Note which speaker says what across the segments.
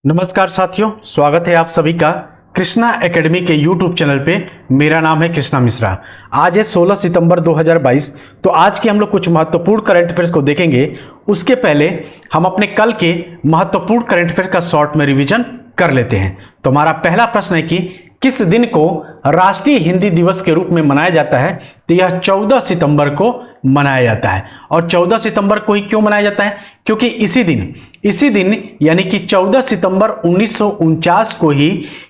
Speaker 1: नमस्कार साथियों, स्वागत है आप सभी का कृष्णा एकेडमी के यूट्यूब चैनल पे। मेरा नाम है कृष्णा मिश्रा। आज है 16 सितंबर 2022। तो आज के हम लोग कुछ महत्वपूर्ण करंट अफेयर्स को देखेंगे। उसके पहले हम अपने कल के महत्वपूर्ण करंट अफेयर का शॉर्ट में रिवीजन कर लेते हैं। तो हमारा पहला प्रश्न है कि किस दिन को राष्ट्रीय हिंदी दिवस के रूप में मनाया जाता है? तो यह 14 सितंबर को मनाया जाता है। और 14 सितंबर को ही क्यों मनाया जाता है? क्योंकि इसी दिन यानी कि 14 सितंबर 1949 को ही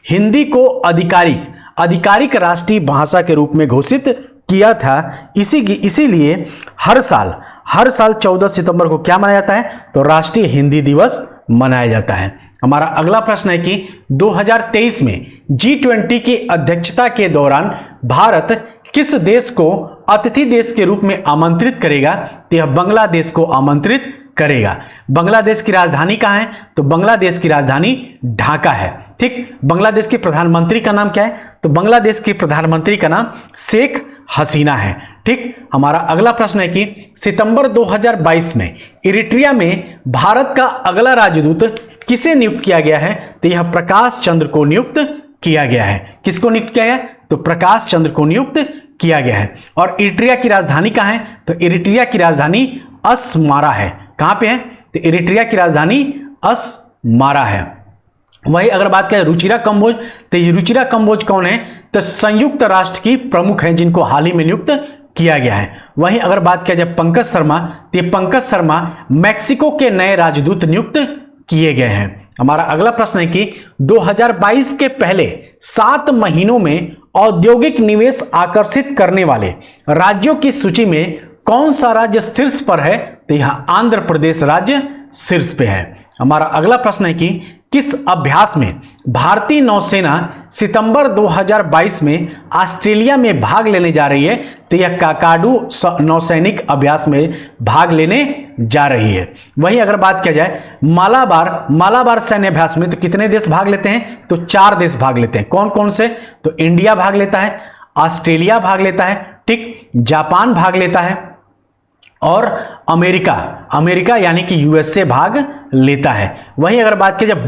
Speaker 1: हिंदी को आधिकारिक राष्ट्रीय भाषा के रूप में घोषित किया था। इसीलिए हर साल 14 सितंबर को क्या मनाया जाता है? तो राष्ट्रीय हिंदी दिवस मनाया जाता है। हमारा अगला प्रश्न है कि 2023 में G20 की अध्यक्षता के दौरान भारत किस देश को अतिथि देश के रूप में आमंत्रित करेगा? तो यह बांग्लादेश को आमंत्रित करेगा। बांग्लादेश की राजधानी कहाँ है? तो बांग्लादेश की राजधानी ढाका है। ठीक। बांग्लादेश के प्रधानमंत्री का नाम क्या है? तो बांग्लादेश के प्रधानमंत्री का नाम शेख हसीना है। ठीक। हमारा अगला प्रश्न है कि सितंबर 2022 में इरिट्रिया में भारत का अगला राजदूत किसे नियुक्त किया गया है? तो यह प्रकाश चंद्र को नियुक्त किया गया है। किसको नियुक्त किया गया? तो प्रकाश चंद्र को नियुक्त किया गया है। और इरिट्रिया की राजधानी कहाँ है? तो इरिट्रिया की राजधानी अस्मारा है। कहां पे है? तो इरिट्रिया की राजधानी अस्मारा है। वही अगर बात करें रुचिरा कंबोज, तो ये रुचिरा कंबोज कौन है? तो संयुक्त राष्ट्र की प्रमुख हैं जिनको हाल ही में नियुक्त किया गया है। वहीं अगर बात किया जाए पंकज शर्मा, तो ये पंकज शर्मा मैक्सिको के नए राजदूत नियुक्त किए गए हैं। हमारा अगला प्रश्न है कि 2022 के पहले 7 महीनों में औद्योगिक निवेश आकर्षित करने वाले राज्यों की सूची में कौन सा राज्य शीर्ष पर है? तो यहां आंध्र प्रदेश राज्य शीर्ष पे है। हमारा अगला प्रश्न है कि किस अभ्यास में भारतीय नौसेना सितंबर 2022 में ऑस्ट्रेलिया में भाग लेने जा रही है? तो यह काकाडू नौसैनिक अभ्यास में भाग लेने जा रही है। वहीं अगर बात किया जाए मालाबार सैन्य अभ्यास में, तो कितने देश भाग लेते हैं? तो 4 देश भाग लेते हैं। कौन कौन से? तो इंडिया भाग लेता है, ऑस्ट्रेलिया भाग लेता है, ठीक, जापान भाग लेता है और अमेरिका यानी कि यूएसए भाग लेता है। वहीं अगर बात की जाए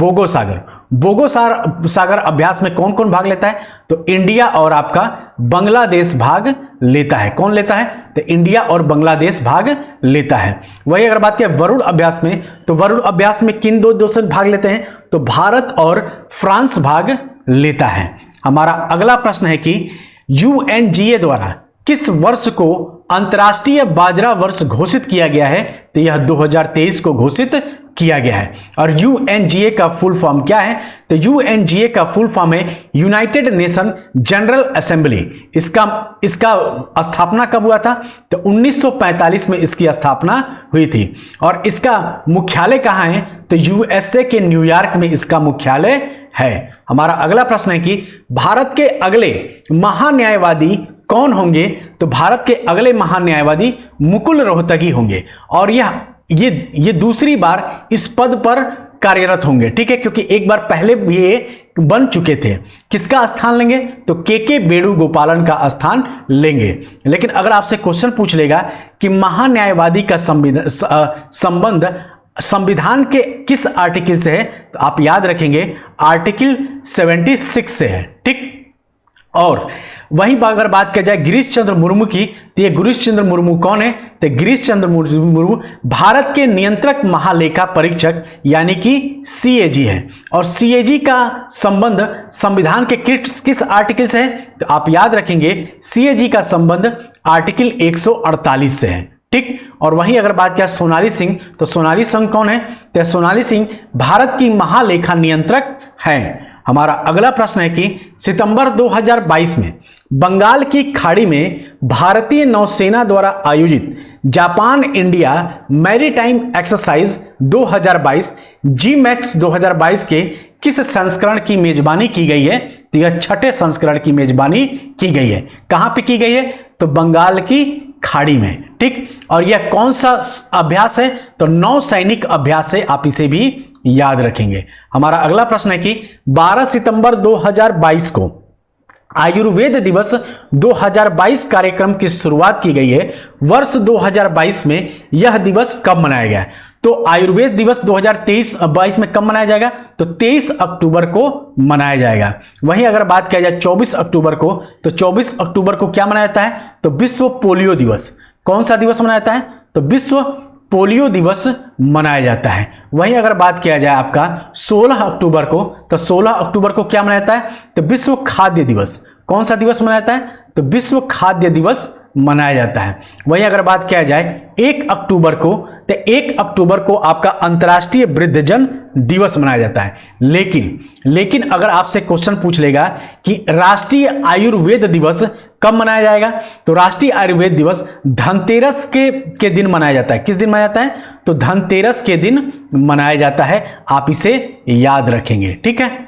Speaker 1: बोगो सागर अभ्यास में कौन कौन भाग लेता है? तो इंडिया और आपका बांग्लादेश भाग लेता है। कौन लेता है? तो इंडिया और बांग्लादेश भाग लेता है। वहीं अगर बात करें वरुण अभ्यास में, तो वरुण अभ्यास में किन दो देश भाग लेते हैं? तो भारत और फ्रांस भाग लेता है। हमारा अगला प्रश्न है कि यूएनजीए द्वारा किस वर्ष को अंतर्राष्ट्रीय बाजरा वर्ष घोषित किया गया है? तो यह 2023 को घोषित किया गया है। और यूएनजीए का फुल फॉर्म क्या है? तो यूएनजीए का फुल फॉर्म है यूनाइटेड नेशन जनरल असेंबली। इसका स्थापना कब हुआ था? तो 1945 में इसकी स्थापना हुई थी। और इसका मुख्यालय कहाँ है? तो यूएसए के न्यूयॉर्क में इसका मुख्यालय है। हमारा अगला प्रश्न है कि भारत के अगले महान्यायवादी कौन होंगे? तो भारत के अगले महान्यायवादी मुकुल रोहतगी होंगे। और ये दूसरी बार इस पद पर कार्यरत होंगे। ठीक है, क्योंकि एक बार पहले भी ये बन चुके थे। किसका स्थान लेंगे? तो के वेणुगोपालन का स्थान लेंगे। लेकिन अगर आपसे क्वेश्चन पूछ लेगा कि महान्यायवादी का संबंध संविधान के किस आर्टिकल से है, तो आप याद रखेंगे आर्टिकल 76 से है। ठीक। और वहीं अगर बात की जाए गिरीश चंद्र मुर्मू की, तो ये गिरीश चंद्र मुर्मू कौन है? तो गिरीश चंद्र मुर्मू भारत के नियंत्रक महालेखा परीक्षक यानी कि सीएजी है। और सीएजी का संबंध संविधान के किस आर्टिकल से है? तो आप याद रखेंगे सीएजी का संबंध आर्टिकल 148 से है। ठीक। और वहीं अगर बात किया सोनाली सिंह, तो सोनाली सिंह कौन है? तो सोनाली सिंह भारत की महालेखा नियंत्रक है। हमारा अगला प्रश्न है कि सितंबर 2022 में बंगाल की खाड़ी में भारतीय नौसेना द्वारा आयोजित Japan India maritime exercise 2022 GMAX 2022 के किस संस्करण की मेजबानी की गई है? तो यह 6ठे संस्करण की मेजबानी की गई है। कहां पे की गई है? तो बंगाल की खाड़ी में। ठीक। और यह कौन सा अभ्यास है? तो नौसैनिक अभ्यास है। आप इसे भी याद रखेंगे। हमारा अगला प्रश्न है कि 12 सितंबर 2022 को आयुर्वेद दिवस 2022 कार्यक्रम की शुरुआत की गई है। वर्ष 2022 में यह दिवस कब मनाया गया? तो आयुर्वेद दिवस 2023-22 में कब मनाया जाएगा? तो 23 अक्टूबर को मनाया जाएगा। वहीं अगर बात किया जाए 24 अक्टूबर को, तो 24 अक्टूबर को क्या मनाया जाता है, तो विश्व पोलियो दिवस। कौन सा दिवस मनाया जाता है, तो विश्व पोलियो दिवस मनाया जाता है। वहीं अगर बात किया जाए आपका 16 अक्टूबर को, तो 16 अक्टूबर को क्या मनाया जाता है, तो विश्व खाद्य दिवस। कौन सा दिवस मनाया जाता है, तो विश्व खाद्य दिवस मनाया जाता है। वहीं अगर बात किया जाए 1 अक्टूबर को, तो 1 अक्टूबर को आपका अंतर्राष्ट्रीय वृद्धजन दिवस मनाया जाता है। लेकिन अगर आपसे क्वेश्चन पूछ लेगा कि राष्ट्रीय आयुर्वेद दिवस कब मनाया जाएगा, तो राष्ट्रीय आयुर्वेद दिवस धनतेरस के दिन मनाया जाता है। किस दिन मनाया जाता है, तो धनतेरस के दिन मनाया जाता है। आप इसे याद रखेंगे, ठीक है,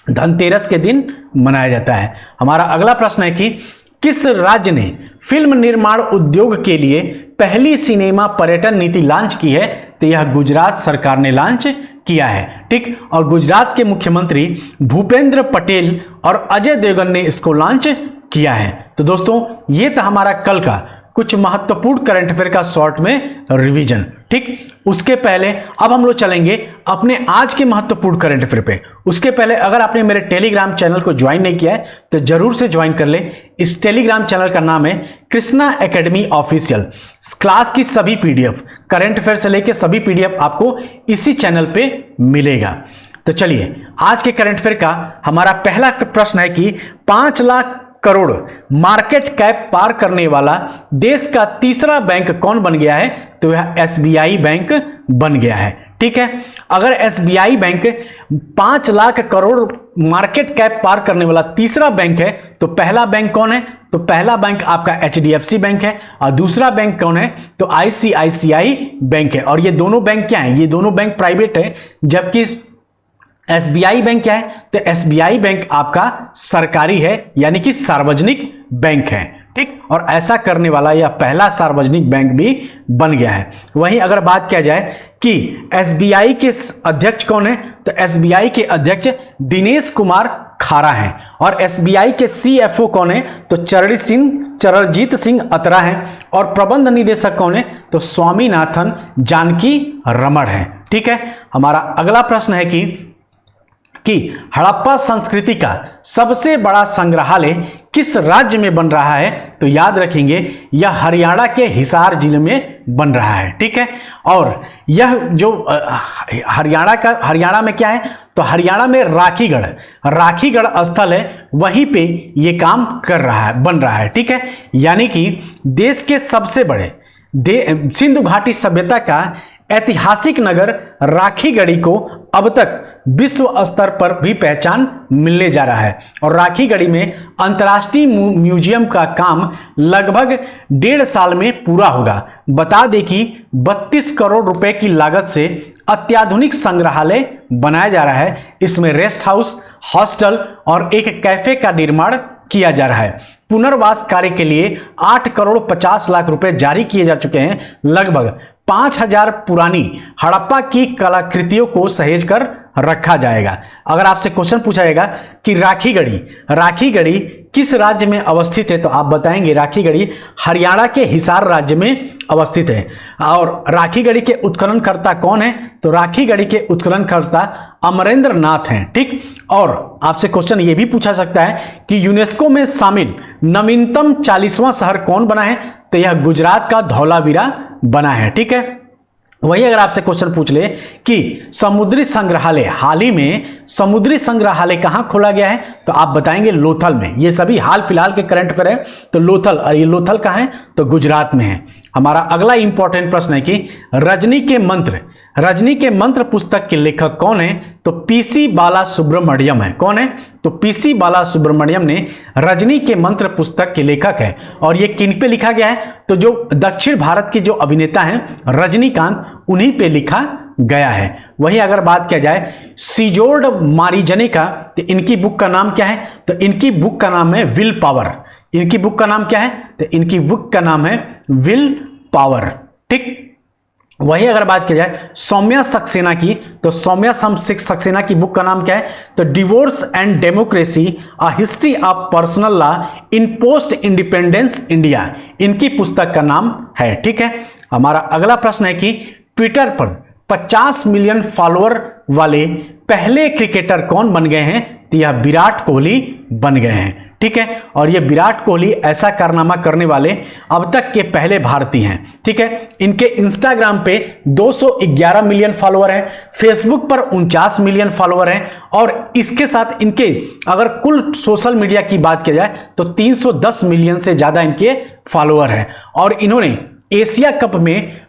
Speaker 1: धनतेरस के दिन मनाया जाता है। हमारा अगला प्रश्न है कि किस राज्य ने फिल्म निर्माण उद्योग के लिए पहली सिनेमा पर्यटन नीति लॉन्च की है, तो यह गुजरात सरकार ने लॉन्च किया है, ठीक। और गुजरात के मुख्यमंत्री भूपेंद्र पटेल और अजय देवगन ने इसको लॉन्च किया है। तो दोस्तों ये था हमारा कल का कुछ महत्वपूर्ण करंट अफेयर का शॉर्ट में रिवीजन, ठीक। उसके पहले अब हम लोग चलेंगे अपने आज के महत्वपूर्ण करंट अफेयर पे। उसके पहले अगर आपने मेरे टेलीग्राम चैनल को ज्वाइन नहीं किया है तो जरूर से ज्वाइन कर ले। इस टेलीग्राम चैनल का नाम है कृष्णा एकेडमी ऑफिशियल। क्लास की सभी पीडीएफ, करंट अफेयर से लेकर सभी पीडीएफ आपको इसी चैनल पे मिलेगा। तो चलिए आज के करंट अफेयर का हमारा पहला प्रश्न है कि 5 लाख करोड़ मार्केट कैप पार करने वाला देश का तीसरा बैंक कौन बन गया है, तो यह एसबीआई बैंक बन गया है, ठीक है। अगर SBI bank 5 lakh crore market cap पार करने वाला तीसरा बैंक है, तो पहला बैंक कौन है, तो पहला बैंक आपका एचडीएफसी बैंक है और दूसरा बैंक कौन है, तो आईसीआईसीआई बैंक है। और ये दोनों बैंक क्या है, ये दोनों बैंक प्राइवेट है, जबकि एसबीआई बैंक क्या है, तो एसबीआई बैंक आपका सरकारी है, यानी कि सार्वजनिक बैंक है, ठीक। और ऐसा करने वाला यह पहला सार्वजनिक बैंक भी बन गया है। वहीं अगर बात किया जाए कि एसबीआई के अध्यक्ष कौन है, तो एसबीआई के अध्यक्ष दिनेश कुमार खारा हैं। और एसबीआई के सीएफओ कौन है, तो चरणजीत सिंह अतरा है। और प्रबंध निदेशक कौन है, तो स्वामीनाथन जानकी रमण है, ठीक है। हमारा अगला प्रश्न है कि हड़प्पा संस्कृति का सबसे बड़ा संग्रहालय किस राज्य में बन रहा है, तो याद रखेंगे यह हरियाणा के हिसार जिले में बन रहा है, ठीक है। और यह जो हरियाणा में क्या है, तो हरियाणा में राखीगढ़ स्थल है, वहीं पे ये काम बन रहा है, ठीक है। यानी कि देश के सबसे बड़े सिंधु घाटी सभ्यता का ऐतिहासिक नगर राखीगढ़ी को अब तक विश्व स्तर पर भी पहचान मिलने जा रहा है। और राखीगढ़ी में अंतर्राष्ट्रीय म्यूजियम का काम लगभग 1.5 साल में पूरा होगा। बता दें कि 32 करोड़ रुपए की लागत से अत्याधुनिक संग्रहालय बनाया जा रहा है। इसमें रेस्ट हाउस, हॉस्टल और एक कैफे का निर्माण किया जा रहा है। पुनर्वास कार्य के लिए 8 करोड़ 50 लाख रुपए जारी किए जा चुके हैं। लगभग 5000 पुरानी हड़प्पा की कलाकृतियों को सहेज कर रखा जाएगा। अगर आपसे क्वेश्चन पूछा जाएगा कि राखीगढ़ी किस राज्य में अवस्थित है, तो आप बताएंगे राखीगढ़ी हरियाणा के हिसार राज्य में अवस्थित है। और राखीगढ़ी के उत्खननकर्ता कौन है, तो राखीगढ़ी के उत्खननकर्ता अमरेंद्र नाथ हैं, ठीक। और आपसे क्वेश्चन ये भी पूछा सकता है कि यूनेस्को में शामिल नवीनतम 40वां शहर कौन बना है, तो यह गुजरात का धौलावीरा बना है, ठीक है। वही अगर आपसे क्वेश्चन पूछ ले कि समुद्री संग्रहालय, हाल ही में समुद्री संग्रहालय कहां खोला गया है, तो आप बताएंगे लोथल में। ये सभी हाल फिलहाल के करंट अफेयर है, तो लोथल, और ये लोथल कहां है, तो गुजरात में है। हमारा अगला इंपॉर्टेंट प्रश्न है कि रजनी के मंत्र पुस्तक के लेखक कौन है, तो पीसी बाला सुब्रमण्यम है। कौन है, तो पीसी बाला सुब्रमण्यम ने रजनी के मंत्र पुस्तक के लेखक है। और ये किन पे लिखा गया है, तो जो दक्षिण भारत के जो अभिनेता हैं रजनीकांत, उन्हीं पे लिखा गया है। वहीं अगर बात किया जाए सीजोर्ड मारीजने का, तो इनकी बुक का नाम क्या है, तो इनकी बुक का नाम है विल पावर। इनकी बुक का नाम क्या है, तो इनकी बुक का नाम है विल पावर, ठीक। वही अगर बात की जाए सौम्या सक्सेना की, तो सौम्या सक्सेना की बुक का नाम क्या है, तो divorce and democracy a history of personal law in post independence India, इनकी पुस्तक का नाम है, ठीक है। हमारा अगला प्रश्न है कि 50 मिलियन फॉलोअर वाले पहले क्रिकेटर कौन बन गए हैं? तो यह विराट कोहली बन गए हैं। ठीक है, और ये विराट कोहली ऐसा कारनामा करने वाले अब तक के पहले भारतीय हैं। ठीक है, इनके इंस्टाग्राम पे 211 मिलियन फॉलोअर हैं, फेसबुक पर 49 मिलियन फॉलोअर हैं, और इसके साथ इनके अगर कुल सोशल मीडिया की बात की जाए तो 310 मिलियन से ज्यादा इनके फॉलोअर हैं। और इन्होंने एशिया कप में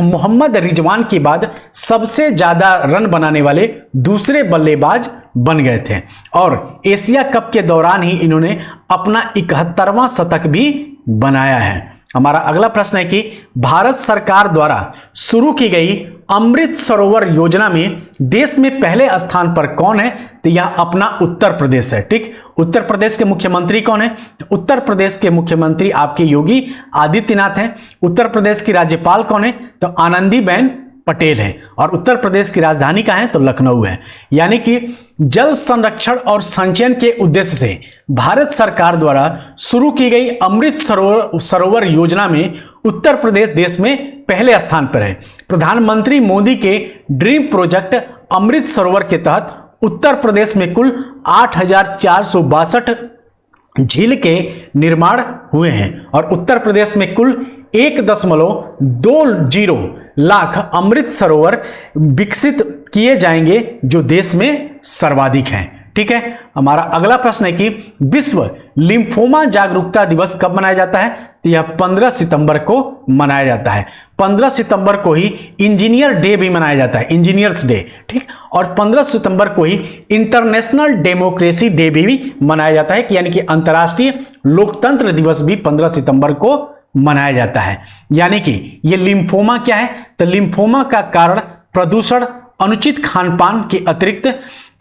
Speaker 1: मोहम्मद रिजवान के बाद सबसे ज्यादा रन बनाने वाले दूसरे बल्लेबाज बन गए थे, और एशिया कप के दौरान ही इन्होंने अपना 71वां शतक भी बनाया है। हमारा अगला प्रश्न है कि भारत सरकार द्वारा शुरू की गई अमृत सरोवर योजना में देश में पहले स्थान पर कौन है? तो यह अपना उत्तर प्रदेश है। ठीक, उत्तर प्रदेश के मुख्यमंत्री कौन है? उत्तर प्रदेश के मुख्यमंत्री आपके योगी आदित्यनाथ हैं। उत्तर प्रदेश की राज्यपाल कौन है? तो आनंदीबेन पटेल है। और उत्तर प्रदेश की राजधानी कहाँ है? तो लखनऊ है। यानी कि जल संरक्षण और संचयन के उद्देश्य से भारत सरकार द्वारा शुरू की गई अमृत सरोवर योजना में उत्तर प्रदेश देश में पहले स्थान पर है। प्रधानमंत्री मोदी के ड्रीम प्रोजेक्ट अमृत सरोवर के तहत उत्तर प्रदेश में कुल 8,462 झील के निर्माण हुए हैं, और उत्तर प्रदेश में कुल 1.20 लाख अमृत सरोवर विकसित किए जाएंगे जो देश में सर्वाधिक हैं। ठीक है, हमारा अगला प्रश्न है कि विश्व लिम्फोमा जागरूकता दिवस कब मनाया जाता है? तो यह 15 सितंबर को मनाया जाता है। 15 सितंबर को ही इंजीनियर डे भी मनाया जाता है, इंजीनियर्स डे। ठीक, और 15 सितंबर को ही इंटरनेशनल डेमोक्रेसी डे भी मनाया जाता है, यानी कि अंतर्राष्ट्रीय लोकतंत्र दिवस भी 15 सितंबर को मनाया जाता है। यानी कि ये लिम्फोमा क्या है? तो लिम्फोमा का कारण प्रदूषण, अनुचित खानपान के अतिरिक्त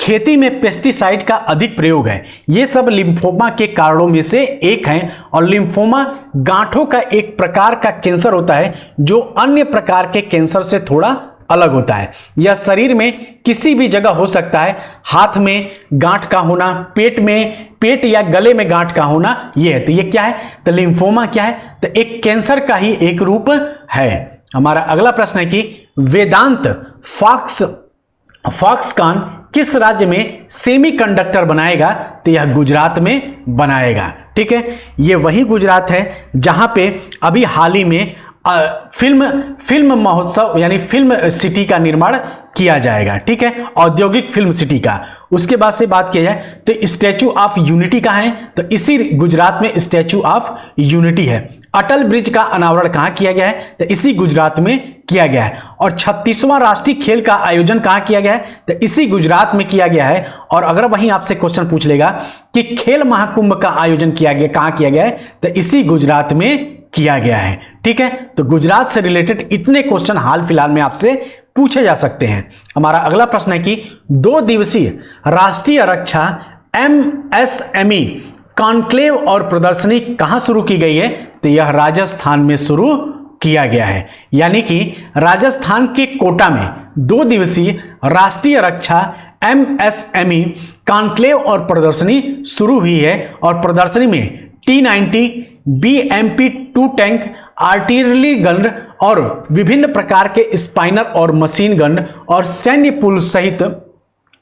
Speaker 1: खेती में पेस्टिसाइड का अधिक प्रयोग है। ये सब लिम्फोमा के कारणों में से एक हैं, और लिम्फोमा गांठों का एक प्रकार का कैंसर होता है जो अन्य प्रकार के कैंसर से थोड़ा अलग होता है। यह शरीर में किसी भी जगह हो सकता है, हाथ में गांठ का होना, पेट या गले में गांठ का होना, ये है। तो ये क्या है? तो लिम्फोमा क्या है? तो एक कैंसर का ही एक रूप है। हमारा अगला प्रश्न है कि वेदांत फॉक्सकॉन किस राज्य में सेमीकंडक्टर बनाएगा? तो यह गुजरात में बनाएगा। ठीक है, ये वही गुजरात है जहां पे अभी हाल ही में फिल्म महोत्सव यानी फिल्म सिटी का निर्माण किया जाएगा। ठीक है, औद्योगिक फिल्म सिटी का। उसके बाद से बात किया जाए तो स्टैचू ऑफ यूनिटी कहाँ है? तो इसी गुजरात में स्टैचू ऑफ यूनिटी है। अटल ब्रिज का अनावरण कहाँ किया गया है? तो इसी गुजरात में किया गया है। और 36वां राष्ट्रीय खेल का आयोजन कहाँ किया गया है? तो इसी गुजरात में किया गया है। और अगर वहीं आपसे क्वेश्चन पूछ लेगा कि खेल महाकुंभ का आयोजन किया गया कहाँ किया गया है? तो इसी गुजरात में किया गया है। ठीक है, तो गुजरात से रिलेटेड इतने क्वेश्चन हाल फिलहाल में आपसे पूछे जा सकते हैं। हमारा अगला प्रश्न है कि 2 दिवसीय राष्ट्रीय रक्षा MSME कॉन्क्लेव और प्रदर्शनी कहां शुरू की गई है? तो यह राजस्थान में शुरू किया गया है। यानी कि राजस्थान के कोटा में 2 दिवसीय राष्ट्रीय रक्षा MSME कॉन्क्लेव और प्रदर्शनी शुरू हुई है, और प्रदर्शनी में T90 BMP-2 tank, artillery gun और विभिन्न प्रकार के स्पाइनर और मशीन गन और सैन्य पुल सहित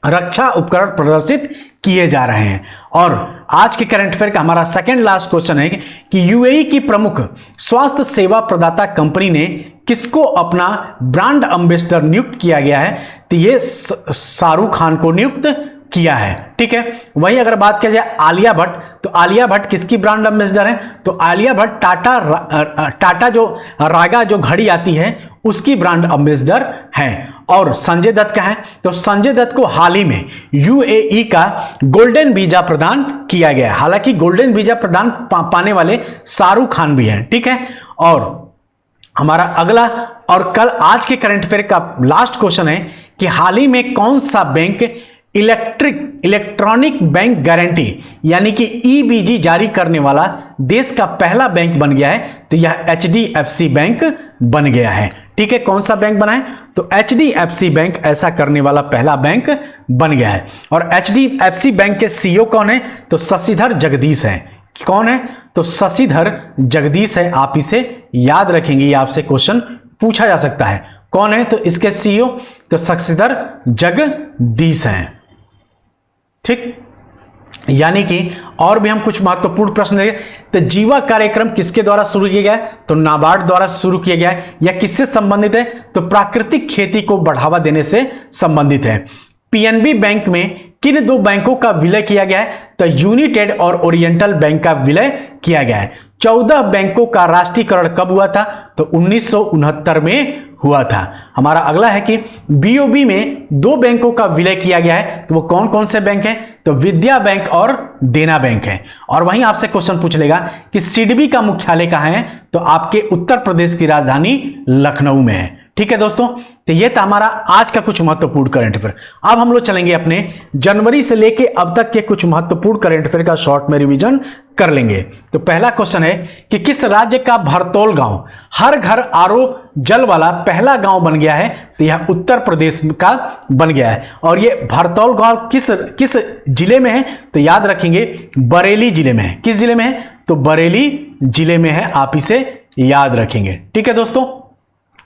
Speaker 1: रक्षा उपकरण प्रदर्शित किए जा रहे हैं। और आज के करंट अफेयर का हमारा सेकंड लास्ट क्वेश्चन है कि यूएई की प्रमुख स्वास्थ्य सेवा प्रदाता कंपनी ने किसको अपना ब्रांड एम्बेसडर नियुक्त किया गया है? तो ये शाहरुख खान को नियुक्त किया है। ठीक है, वही अगर बात किया जाए आलिया भट्ट, तो आलिया भट्ट किसकी ब्रांड एम्बेसडर है? तो आलिया भट्ट टाटा जो रागा जो घड़ी आती है उसकी ब्रांड एम्बेसडर है। और संजय दत्त का है? तो संजय दत्त को हाल ही में यूएई का गोल्डन वीजा प्रदान किया गया है। हालांकि गोल्डन वीजा प्रदान पाने वाले शाहरुख खान भी हैं। ठीक है, और हमारा अगला और कल आज के करंट अफेयर का लास्ट क्वेश्चन है कि हाल ही में कौन सा बैंक इलेक्ट्रॉनिक बैंक गारंटी यानी कि ईबीजी जारी करने वाला देश का पहला बैंक बन गया है? तो यह HDFC बैंक बन गया है। ठीक है, कौन सा बैंक बना है? तो HDFC बैंक ऐसा करने वाला पहला बैंक बन गया है। और HDFC बैंक के CEO कौन है? तो शशिधर जगदीश है। कौन है? तो शशिधर जगदीश है। आप इसे याद रखेंगे, ये आपसे क्वेश्चन पूछा जा सकता है। कौन है? तो इसके सीईओ तो शशिधर जगदीश हैं। ठीक, यानी कि और भी हम कुछ महत्वपूर्ण प्रश्न देखें तो जीवा कार्यक्रम किसके द्वारा शुरू किया गया है? तो नाबार्ड द्वारा शुरू किया गया है। या किससे संबंधित है? तो प्राकृतिक खेती को बढ़ावा देने से संबंधित है। पीएनबी बैंक में किन दो बैंकों का विलय किया गया है? तो यूनाइटेड और ओरिएंटल बैंक का विलय किया गया है। 14 बैंकों का राष्ट्रीयकरण कब हुआ था? तो 1969 में हुआ था। हमारा अगला है कि बीओबी में 2 बैंकों का विलय किया गया है, तो वो कौन कौन से बैंक हैं? तो विद्या बैंक और देना बैंक है। और वहीं आपसे क्वेश्चन पूछ लेगा कि सिडबी का मुख्यालय कहां है? तो आपके उत्तर प्रदेश की राजधानी लखनऊ में है। ठीक है दोस्तों, तो ये था हमारा आज का कुछ महत्वपूर्ण करंट अफेयर। अब हम लोग चलेंगे अपने जनवरी से लेके अब तक के कुछ महत्वपूर्ण करंट अफेयर का शॉर्ट में रिवीजन कर लेंगे। तो पहला क्वेश्चन है कि किस राज्य का भरतौल गांव हर घर आरओ जल वाला पहला गांव बन गया है? तो यह उत्तर प्रदेश का बन गया है। और ये भरतौल गांव किस जिले में है? तो याद रखेंगे बरेली जिले में है। किस जिले में है? तो बरेली जिले में है, आप इसे याद रखेंगे। ठीक है दोस्तों,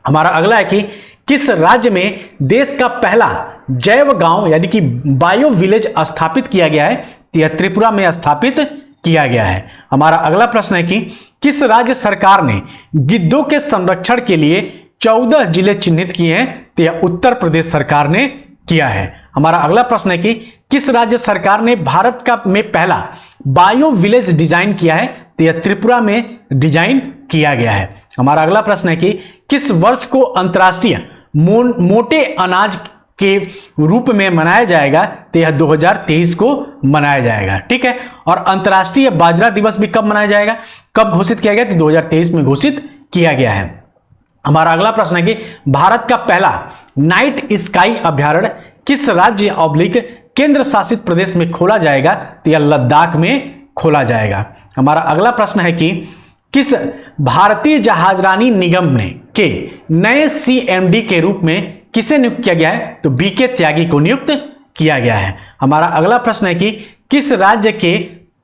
Speaker 1: हमारा अगला है कि किस राज्य में देश का पहला जैव गांव यानी कि बायो विलेज स्थापित किया गया है? तो यह त्रिपुरा में स्थापित किया गया है। हमारा अगला प्रश्न है कि किस राज्य सरकार ने गिद्धों के संरक्षण के लिए 14 जिले चिन्हित किए हैं? तो यह उत्तर प्रदेश सरकार ने किया है। हमारा अगला प्रश्न है कि किस राज्य सरकार ने भारत का में पहला बायो विलेज डिजाइन किया है? तो यह त्रिपुरा में डिजाइन किया गया है। हमारा अगला प्रश्न है कि किस वर्ष को अंतर्राष्ट्रीय मोटे अनाज के रूप में मनाया जाएगा? तो यह 2023 को मनाया जाएगा। ठीक है, और अंतर्राष्ट्रीय बाजरा दिवस भी कब मनाया जाएगा, कब घोषित किया गया? तो 2023 में घोषित किया गया है। हमारा अगला प्रश्न है कि भारत का पहला नाइट स्काई अभ्यारण्य किस राज्य ऑब्लिक केंद्र शासित प्रदेश में खोला जाएगा? तो यह लद्दाख में खोला जाएगा। हमारा अगला प्रश्न है कि किस भारतीय जहाजरानी निगम ने के नए सीएमडी के रूप में किसे नियुक्त किया गया है? तो बीके त्यागी को नियुक्त किया गया है। हमारा अगला प्रश्न है कि किस राज्य के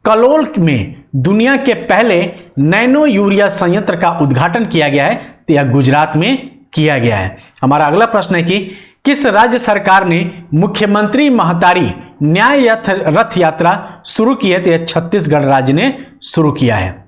Speaker 1: कलोल में दुनिया के पहले नैनो यूरिया संयंत्र का उद्घाटन किया गया है? तो यह गुजरात में किया गया है। हमारा अगला प्रश्न है कि किस राज्य सरकार ने मुख्यमंत्री महतारी न्याय रथ यात्रा शुरू की है? तो यह छत्तीसगढ़ राज्य ने शुरू किया है।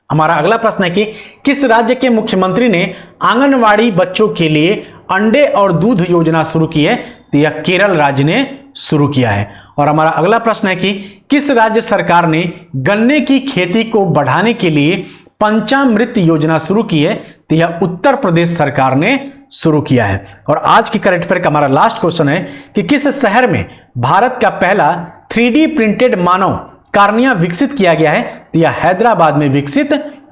Speaker 1: हमारा अगला प्रश्न है कि किस राज्य के मुख्यमंत्री ने आंगनवाड़ी बच्चों के लिए अंडे और दूध योजना शुरू की है? तो यह केरल राज्य ने शुरू किया है। और हमारा अगला प्रश्न है कि किस राज्य सरकार ने गन्ने की खेती को बढ़ाने के लिए पंचामृत योजना शुरू की है? तो यह उत्तर प्रदेश सरकार ने शुरू किया है। और आज की करंट अफेयर का हमारा लास्ट क्वेश्चन है कि किस शहर में भारत का पहला 3D प्रिंटेड मानव कार्निया विकसित किया गया है? तो यह हैदराबाद में विकसित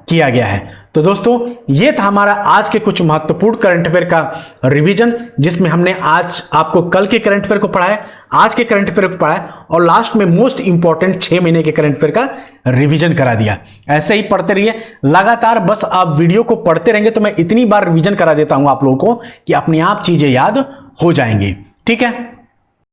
Speaker 1: किया गया है। तो दोस्तों, ये था हमारा आज के कुछ महत्वपूर्ण करंट अफेयर का रिवीजन, जिसमें हमने आज आपको कल के करंट अफेयर को पढ़ाया, आज के करंट अफेयर को पढ़ाया और लास्ट में मोस्ट इंपॉर्टेंट 6 महीने के करंट अफेयर का रिवीजन करा दिया। ऐसे ही पढ़ते रहिए लगातार, बस आप वीडियो को पढ़ते रहेंगे तो मैं इतनी बार रिवीजन करा देता हूं आप लोगों को कि अपने आप चीजें याद हो जाएंगी। ठीक है।